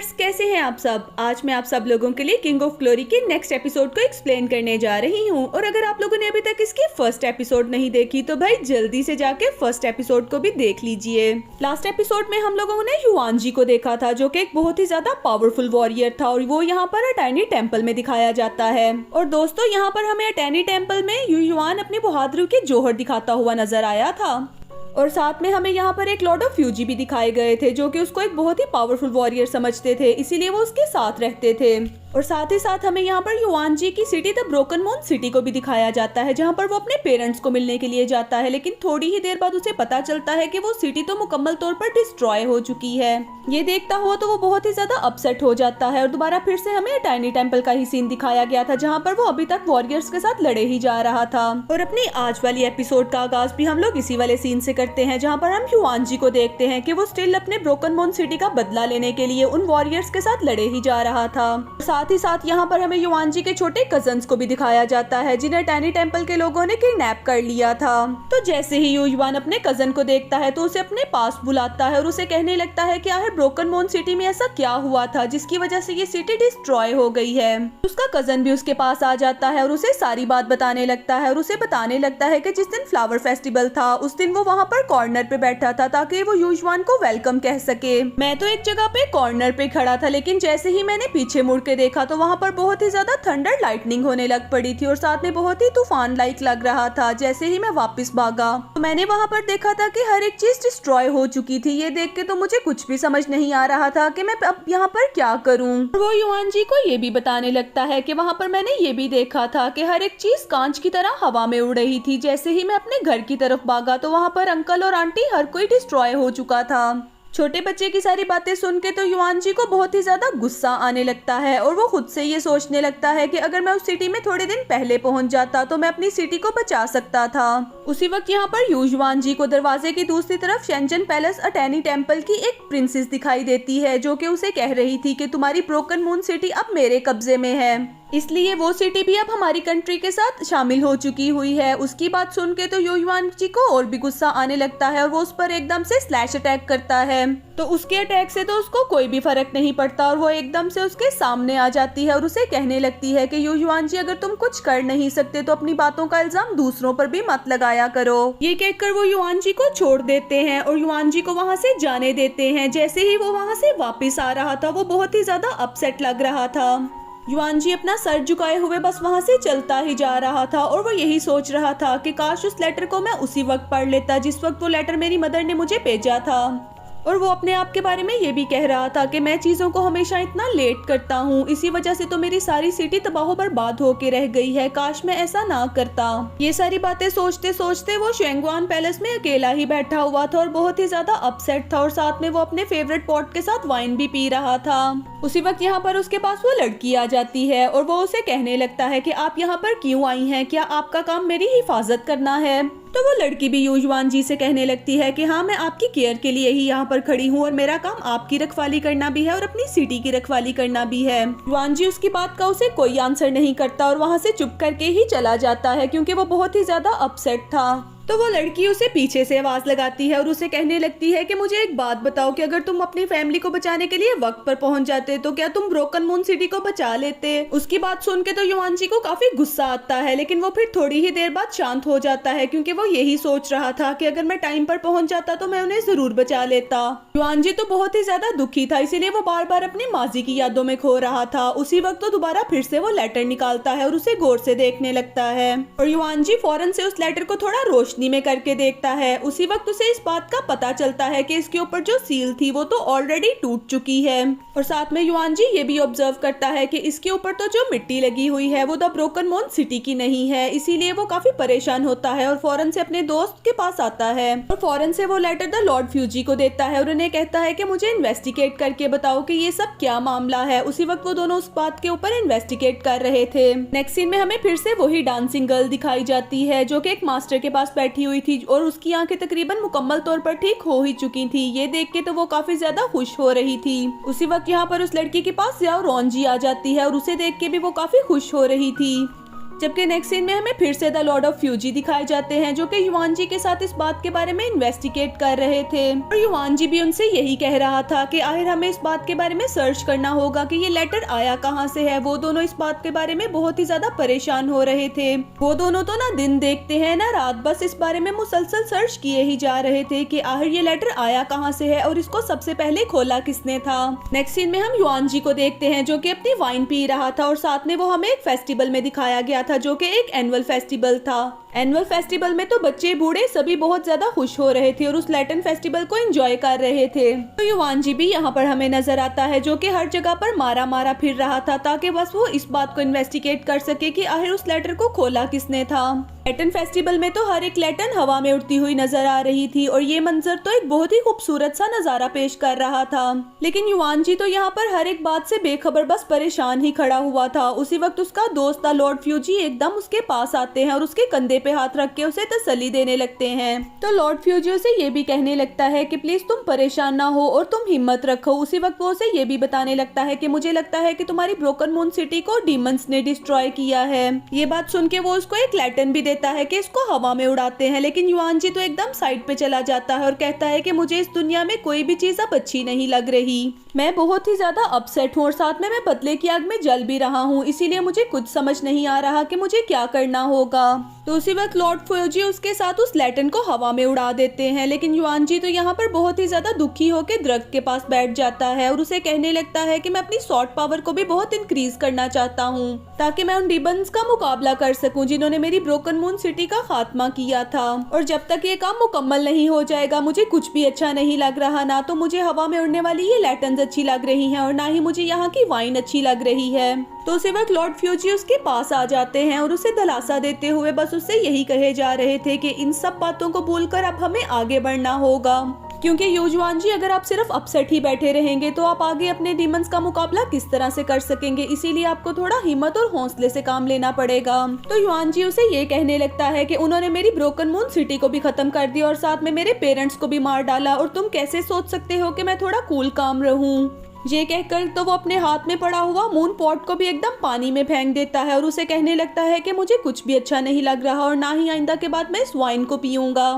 Viewers, कैसे हैं आप सब। आज मैं आप सब लोगों के लिए किंग ऑफ ग्लोरी के नेक्स्ट एपिसोड को एक्सप्लेन करने जा रही हूं। और अगर आप लोगों ने अभी तक इसकी फर्स्ट एपिसोड नहीं देखी तो भाई जल्दी से जाके फर्स्ट एपिसोड को भी देख लीजिए। लास्ट एपिसोड में हम लोगों ने युआन को देखा था, जो कि एक बहुत ही ज्यादा पावरफुल वॉरियर था और वो यहाँ पर अटैनी टेम्पल में दिखाया जाता है। और दोस्तों, यहाँ पर हमें अटैनी टेम्पल में युआन अपनी बहादुरी के जौहर दिखाता हुआ नजर आया था। और साथ में हमें यहाँ पर एक लॉर्ड ऑफ फ्यूजी भी दिखाए गए थे, जो कि उसको एक बहुत ही पावरफुल वॉरियर समझते थे, इसीलिए वो उसके साथ रहते थे। और साथ ही साथ हमें यहाँ पर युआन की city the broken moon city को भी दिखाया जाता है, जहाँ पर वो अपने पेरेंट्स को मिलने के लिए जाता है। लेकिन थोड़ी ही देर बाद उसे पता चलता है कि वो सिटी तो मुकम्मल तौर पर डिस्ट्रॉय हो चुकी है। ये देखता हुआ तो वो बहुत ही ज्यादा अपसेट हो जाता है। और दोबारा फिर से हमें टाइनी टेम्पल का ही सीन दिखाया गया था, जहाँ पर वो अभी तक वॉरियर्स के साथ लड़े ही जा रहा था। और अपनी आज वाली एपिसोड का आगाज भी हम लोग इसी वाले सीन से करते हैं, जहाँ पर हम युआन को देखते हैं कि वो स्टिल अपने ब्रोकन मून सिटी का बदला लेने के लिए उन वॉरियर्स के साथ लड़े ही जा रहा था। साथ ही साथ यहाँ पर हमें युआन के छोटे कजन्स को भी दिखाया जाता है, जिन्हें टाइनी टेम्पल के लोगों ने किडनैप कर लिया था। तो जैसे ही युआन अपने कजन को देखता है तो उसे अपने पास बुलाता है और उसे कहने लगता है कि आखिर ब्रोकन मून सिटी में ऐसा क्या हुआ था जिसकी वजह से ये सिटी डिस्ट्रॉय हो गई है। उसका कजन भी उसके पास आ जाता है और उसे सारी बात बताने लगता है। और उसे बताने लगता है कि जिस दिन फ्लावर फेस्टिवल था उस दिन वो वहाँ पर कॉर्नर पे बैठा था ताकि वो युआन को वेलकम कह सके। मैं तो एक जगह पे कॉर्नर पे खड़ा था, लेकिन जैसे ही मैंने पीछे मुड़ के देखा तो वहाँ पर बहुत ही ज्यादा थंडर लाइटनिंग होने लग पड़ी थी और साथ में बहुत ही तूफान लाइक लग रहा था। जैसे ही मैं वापस भागा तो मैंने वहाँ पर देखा था कि हर एक चीज डिस्ट्रॉय हो चुकी थी। ये देख के तो मुझे कुछ भी समझ नहीं आ रहा था कि मैं अब यहाँ पर क्या करूँ। वो युआन को ये भी बताने लगता है कि वहाँ पर मैंने ये भी देखा था कि हर एक चीज कांच की तरह हवा में उड़ रही थी। जैसे ही मैं अपने घर की तरफ भागा तो वहाँ पर अंकल और आंटी हर कोई डिस्ट्रॉय हो चुका था। छोटे बच्चे की सारी बातें सुन के तो युआन को बहुत ही ज्यादा गुस्सा आने लगता है और वो खुद से ये सोचने लगता है कि अगर मैं उस सिटी में थोड़े दिन पहले पहुंच जाता तो मैं अपनी सिटी को बचा सकता था। उसी वक्त यहाँ पर युआन को दरवाजे की दूसरी तरफ शेंजन पैलेस अटैनी टेम्पल की एक प्रिंसेस दिखाई देती है, जो कि उसे कह रही थी कि तुम्हारी ब्रोकन मून सिटी अब मेरे कब्जे में है, इसलिए वो सिटी भी अब हमारी कंट्री के साथ शामिल हो चुकी हुई है। उसकी बात सुन के तो युआन को और भी गुस्सा आने लगता है और वो उस पर एकदम से स्लैश अटैक करता है। तो उसके अटैक से तो उसको कोई भी फर्क नहीं पड़ता और वो एकदम से उसके सामने आ जाती है और उसे कहने लगती है कि युआन अगर तुम कुछ कर नहीं सकते तो अपनी बातों का इल्जाम दूसरों पर भी मत लगाया करो। ये कहकर वो युआन को छोड़ देते हैं और युआन को वहाँ से जाने देते हैं। जैसे ही वो वहाँ से वापस आ रहा था वो बहुत ही ज्यादा अपसेट लग रहा था। युआन अपना सर झुकाए हुए बस वहाँ से चलता ही जा रहा था और वो यही सोच रहा था कि काश उस लेटर को मैं उसी वक्त पढ़ लेता जिस वक्त वो लेटर मेरी मदर ने मुझे भेजा था। और वो अपने आप के बारे में ये भी कह रहा था कि मैं चीजों को हमेशा इतना लेट करता हूँ, इसी वजह से तो मेरी सारी सिटी तबाह बर्बाद होके रह गई है, काश मैं ऐसा ना करता। ये सारी बातें सोचते सोचते वो शेंगवान पैलेस में अकेला ही बैठा हुआ था और बहुत ही ज्यादा अपसेट था और साथ में वो अपने फेवरेट पॉट के साथ वाइन भी पी रहा था। उसी वक्त यहाँ पर उसके पास वो लड़की आ जाती है और वो उसे कहने लगता है कि आप यहाँ पर क्यों आई हैं, क्या आपका काम मेरी हिफाजत करना है। तो वो लड़की भी युआन से कहने लगती है कि हाँ, मैं आपकी केयर के लिए ही यहाँ पर खड़ी हूँ और मेरा काम आपकी रखवाली करना भी है और अपनी सिटी की रखवाली करना भी है। युआन उसकी बात का उसे कोई आंसर नहीं करता और वहाँ से चुप करके ही चला जाता है, क्योंकि वो बहुत ही ज्यादा अपसेट था। तो वो लड़की उसे पीछे से आवाज लगाती है और उसे कहने लगती है कि मुझे एक बात बताओ कि अगर तुम अपनी फैमिली को बचाने के लिए वक्त पर पहुंच जाते तो क्या तुम ब्रोकन मून सिटी को बचा लेते। उसकी बात सुन के तो युआन को काफी गुस्सा आता है, लेकिन वो फिर थोड़ी ही देर बाद शांत हो जाता है, क्योंकि वो यही सोच रहा था कि अगर मैं टाइम पर पहुंच जाता तो मैं उन्हें जरूर बचा लेता। युआन तो बहुत ही ज्यादा दुखी था, इसीलिए वो बार बार अपनी माजी की यादों में खो रहा था। उसी वक्त तो दोबारा फिर से वो लेटर निकालता है और उसे गौर से देखने लगता है और युआन फौरन से उस लेटर को थोड़ा रोशनी में करके देखता है। उसी वक्त उसे इस बात का पता चलता है कि इसके ऊपर जो सील थी वो तो ऑलरेडी टूट चुकी है। और साथ में युआन ये भी ऑब्जर्व करता है कि इसके ऊपर तो जो मिट्टी लगी हुई है वो द ब्रोकन मून सिटी की नहीं है, इसीलिए वो काफी परेशान होता है और फौरन से अपने दोस्त के पास आता है और फौरन से वो लेटर द लॉर्ड फ्यूजी को देता है और उन्हें कहता है कि मुझे इन्वेस्टिगेट करके बताओ कि ये सब क्या मामला है। उसी वक्त वो दोनों उस बात के ऊपर इन्वेस्टिगेट कर रहे थे। नेक्स्ट सीन में हमें फिर से वही डांसिंग गर्ल दिखाई जाती है, जो कि एक मास्टर के पास बैठी हुई थी और उसकी आंखें तकरीबन मुकम्मल तौर पर ठीक हो ही चुकी थी। ये देख के तो वो काफी ज्यादा खुश हो रही थी। उसी वक्त यहाँ पर उस लड़की के पास याओ रॉन्जी आ जाती है और उसे देख के भी वो काफी खुश हो रही थी। जबकि नेक्स्ट सीन में हमें फिर से द लॉर्ड ऑफ फ्यूजी दिखाए जाते हैं, जो कि युआन जी के साथ इस बात के बारे में इन्वेस्टिगेट कर रहे थे और युआन जी भी उनसे यही कह रहा था कि आखिर हमें इस बात के बारे में सर्च करना होगा कि ये लेटर आया कहाँ से है। वो दोनों इस बात के बारे में बहुत ही ज्यादा परेशान हो रहे थे। वो दोनों तो ना दिन देखते हैं ना रात, बस इस बारे में मुसलसल सर्च किए ही जा रहे थे कि आखिर ये लेटर आया कहाँ से है और इसको सबसे पहले खोला किसने था। नेक्स्ट सीन में हम युआन जी को देखते हैं जो कि अपनी वाइन पी रहा था और साथ में वो हमें एक फेस्टिवल में दिखाया गया था जो कि एक एनुअल फेस्टिवल था। एनुअल फेस्टिवल में तो बच्चे बूढ़े सभी बहुत ज्यादा खुश हो रहे थे और उस लैटिन फेस्टिवल को एंजॉय कर रहे थे। तो युआन जी भी यहाँ पर हमें नजर आता है जो कि हर जगह पर मारा मारा फिर रहा था ताकि बस वो इस बात को इन्वेस्टिगेट कर सके कि आखिर उस लेटर को खोला किसने था। लैटिन फेस्टिवल में तो हर एक लैटन हवा में उड़ती हुई नजर आ रही थी और ये मंजर तो एक बहुत ही खूबसूरत सा नजारा पेश कर रहा था। लेकिन युआन जी तो यहाँ पर हर एक बात से बेखबर बस परेशान ही खड़ा हुआ था। उसी वक्त उसका दोस्त था लॉर्ड फ्यूजी एकदम उसके पास आते हैं और उसके कंधे पे हाथ रख के उसे तसल्ली देने लगते हैं। तो लॉर्ड फ्यूजी उसे ये भी कहने लगता है कि प्लीज तुम परेशान ना हो और तुम हिम्मत रखो। उसी वक्त वो उसे ये भी बताने लगता है कि मुझे लगता है कि तुम्हारी ब्रोकन मून सिटी को डीमंस ने डिस्ट्रॉय किया है। ये बात सुन के वो उसको एक लैटन भी देता है कि इसको हवा में उड़ाते हैं। लेकिन युआन जी तो एकदम साइड पे चला जाता है और कहता है कि मुझे इस दुनिया में कोई भी चीज अब अच्छी नहीं लग रही। मैं बहुत ही ज्यादा अपसेट हूँ और साथ में मैं बदले की आग में जल भी रहा हूँ, इसीलिए मुझे कुछ समझ नहीं आ रहा कि मुझे क्या करना होगा। तो उसी वक्त लॉर्ड फ्यूजी उसके साथ उस लैटन को हवा में उड़ा देते हैं। लेकिन युआन जी तो यहाँ पर बहुत ही ज्यादा दुखी होकर दरख्त के पास बैठ जाता है और उसे कहने लगता है कि मैं अपनी शॉर्ट पावर को भी बहुत इंक्रीज करना चाहता हूँ ताकि मैं उन डिबन्स का मुकाबला कर सकूं जिन्होंने मेरी ब्रोकन मून सिटी का खात्मा किया था। और जब तक ये काम मुकम्मल नहीं हो जाएगा मुझे कुछ भी अच्छा नहीं लग रहा। ना तो मुझे हवा में उड़ने वाली ये लैटन्स अच्छी लग रही हैं और ना ही मुझे यहाँ की वाइन अच्छी लग रही है। तो उसी वक्त लॉर्ड फ्यूजी उसके पास आ जाते हैं और उसे दिलासा देते हुए बस उससे यही कहे जा रहे थे कि इन सब बातों को भूलकर अब हमें आगे बढ़ना होगा, क्योंकि युआन जी अगर आप सिर्फ अपसेट ही बैठे रहेंगे तो आप आगे अपने डीमंस का मुकाबला किस तरह से कर सकेंगे। इसीलिए आपको थोड़ा हिम्मत और हौसले से काम लेना पड़ेगा। तो युआन जी उसे ये कहने लगता है कि उन्होंने मेरी ब्रोकन मून सिटी को भी खत्म कर दिया और साथ में मेरे पेरेंट्स को भी मार डाला और तुम कैसे सोच सकते हो कि मैं थोड़ा कूल काम रहूं। ये कहकर तो वो अपने हाथ में पड़ा हुआ मून पॉट को भी एकदम पानी में फेंक देता है और उसे कहने लगता है कि मुझे कुछ भी अच्छा नहीं लग रहा और ना ही आइंदा के बाद मैं इस वाइन को पीऊंगा।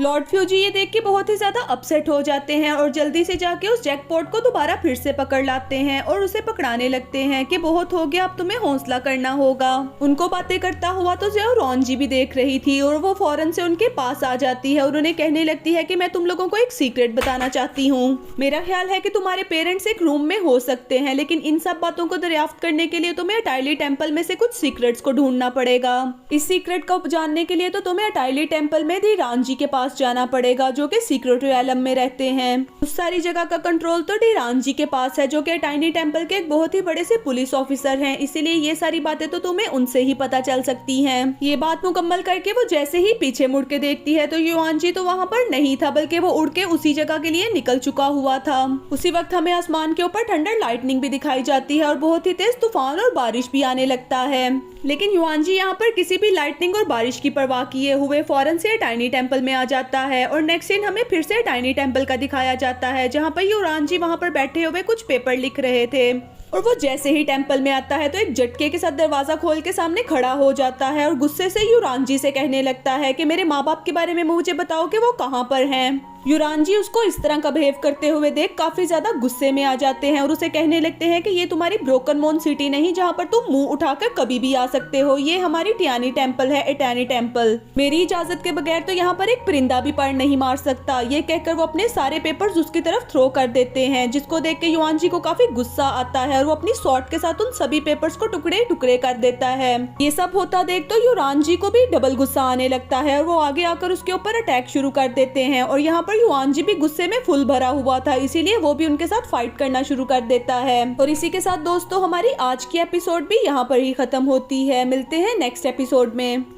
लॉर्ड फ्यूजी ये देख के बहुत ही ज्यादा अपसेट हो जाते हैं और जल्दी से जाके उस जैकपॉट को दोबारा फिर से पकड़ लाते हैं और उसे पकड़ाने लगते हैं कि बहुत हो गया, अब तुम्हें हौसला करना होगा। उनको बातें करता हुआ तो जो रॉन जी भी देख रही थी और वो फौरन से उनके पास आ जाती है और उन्हें कहने लगती है कि मैं तुम लोगों को एक सीक्रेट बताना चाहती हूँ। मेरा ख्याल है कि तुम्हारे पेरेंट्स एक रूम में हो सकते हैं, लेकिन इन सब बातों को दरियाफ्त करने के लिए तुम्हें अटाइली टेम्पल में से कुछ सीक्रेट्स को ढूंढना पड़ेगा। इस सीक्रेट को जानने के लिए तो तुम्हें अटाइली टेम्पल में धीरान जी के पास जाना पड़ेगा जो कि सीक्रेट रियलम में रहते हैं। उस सारी जगह का कंट्रोल तो धीरान जी के पास है जो कि टाइनी टेम्पल के एक बहुत ही बड़े से पुलिस ऑफिसर हैं, इसीलिए ये सारी बातें तो तुम्हें उनसे ही पता चल सकती हैं। ये बात मुकम्मल करके वो जैसे ही पीछे मुड़ के देखती है तो युआन जी तो वहाँ पर नहीं था, बल्कि वो उड़ के उसी जगह के लिए निकल चुका हुआ था। उसी वक्त हमें आसमान के ऊपर थंडर लाइटनिंग भी दिखाई जाती है और बहुत ही तेज तूफान और बारिश भी आने लगता है। लेकिन युआन जी यहाँ पर किसी भी लाइटनिंग और बारिश की परवाह किए हुए फौरन से टाइनी टेम्पल में आ जाता है और नेक्स्ट सीन हमें फिर से टाइनी टेम्पल का दिखाया जाता है जहाँ पर युआन जी वहाँ पर बैठे हुए कुछ पेपर लिख रहे थे। और वो जैसे ही टेम्पल में आता है तो एक झटके के साथ दरवाजा खोल के सामने खड़ा हो जाता है और गुस्से से युआन जी से कहने लगता है कि मेरे माँ बाप के बारे में मुझे बताओ कि वो कहाँ पर हैं। युआन जी उसको इस तरह का बिहेव करते हुए देख काफी ज्यादा गुस्से में आ जाते हैं और उसे कहने लगते हैं कि ये तुम्हारी ब्रोकन मून सिटी नहीं जहाँ पर तुम मुंह उठाकर कभी भी आ सकते हो, ये हमारी टियानी टेम्पल है, एटानी टेम्पल। मेरी इजाजत के बगैर तो यहाँ पर एक परिंदा भी पर नहीं मार सकता। ये कहकर वो अपने सारे पेपर्स उसकी तरफ थ्रो कर देते हैं, जिसको देख के युआन जी को काफी गुस्सा आता है और वो अपनी स्वॉर्ड के साथ उन सभी पेपर्स को टुकड़े टुकड़े कर देता है। ये सब होता देख तो युआन जी को भी डबल गुस्सा आने लगता है और वो आगे आकर उसके ऊपर अटैक शुरू कर देते हैं। और यहाँ पर युआन जी भी गुस्से में फुल भरा हुआ था, इसीलिए वो भी उनके साथ फाइट करना शुरू कर देता है। और इसी के साथ दोस्तों हमारी आज की एपिसोड भी यहाँ पर ही खत्म होती है। मिलते हैं नेक्स्ट एपिसोड में।